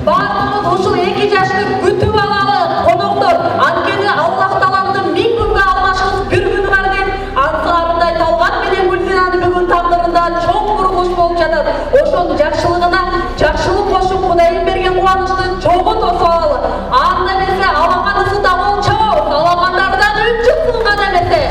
Барлығын ушул 2 жашты күтүп алалы коноктор. Анткени Аллах Тааланын 1000 күнгө алмашыбыз бир күн бар дейт. Ансаарындай Талгат менен Гүлсинанын бүгүн тагдырында чоң курулуш болуп жатат. Ошонун жакшылыгына жакшылык кошуп Кудайым берген кубанычты чогуу тосуп алалы. Анда эмесе аламанысы да болчу. Аламандардан 300 сынган эмесе.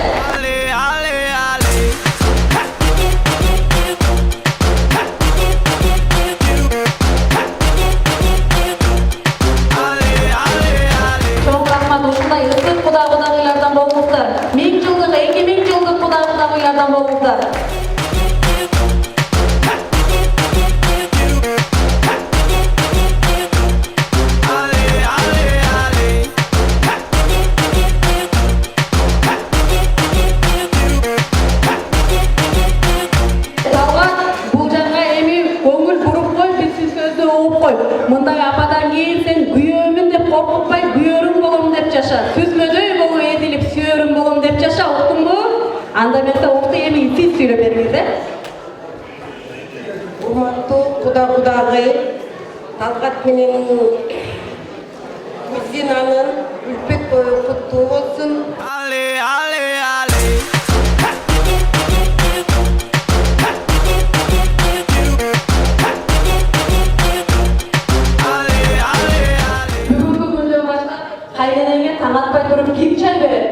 Кудагыйлардан болуңуздар. 1000 жылдык, 2000 жылдык кудагыйлардан болуңуздар. Талгат, бул жанга эми көңүл буруп кой, биздин сөздү угуп кой. Мындай ападан кийин сен күйөөмүн деп коркутпай, күйөрүм болом деп жаша. Сүзмөдөй болуп эдилип сүйөрүм болом деп жаша, уктуңбу? Анда эмесе укту эми сиз сүйлөп бериңиз, Урматтуу кудагый, Талгат менен Гүлсинанын үлпек тою куттуу болсун. Бүгүнкү күндөн баштап кайненеңе таң атпай туруп ким чай берет?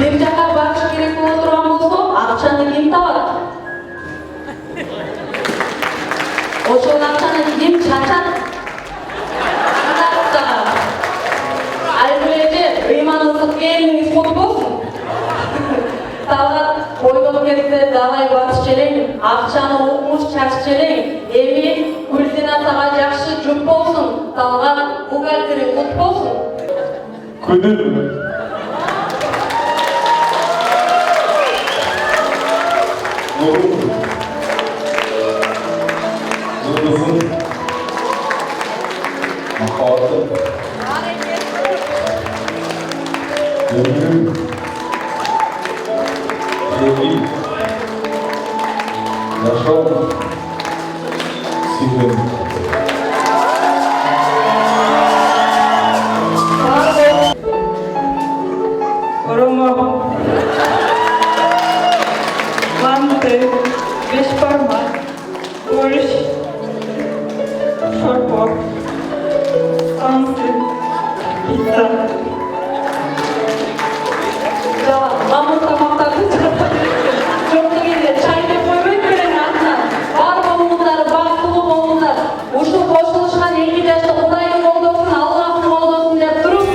Бир жака барыш керек боло турган болсо, акчаны ким табат? Ошол акчаны ким чачат? Айбулеже, ыйманыңыздык элиңиз кут болсун. Талгат койгон кезде далай басыш желең, акчаны укмуш чачыш желең. Эми Гүлсина сага жакшы жүк болсун. Талгат бухгалтериң кут болсун. Күнү Yıldızın mahavatı, gönlüm, sevgi, yaşam, sihrim. Oromo, Mante, beş parmak, görüş, şorpo, sansı, pizza. Mamur tamamladı. Çok da geliyor. Çay da koymayı gören altına. Var bolunlar, baktulu bolunlar. Uşul koşuluşkan 2 yaşta Kudayın oldusun, Allah'ın oldusun deyip durup.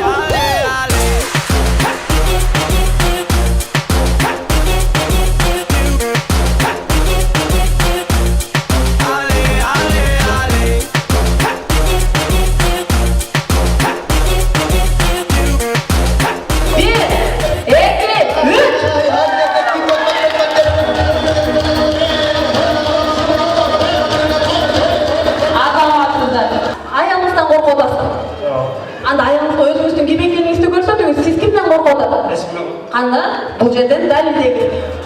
Ayağınızdan korku olasın. Anda ayağınızda özünüzün kim ekeniңizди көрсөтүңүz. Siz kimden korku olады? Anda bu жерден далилдеңиз.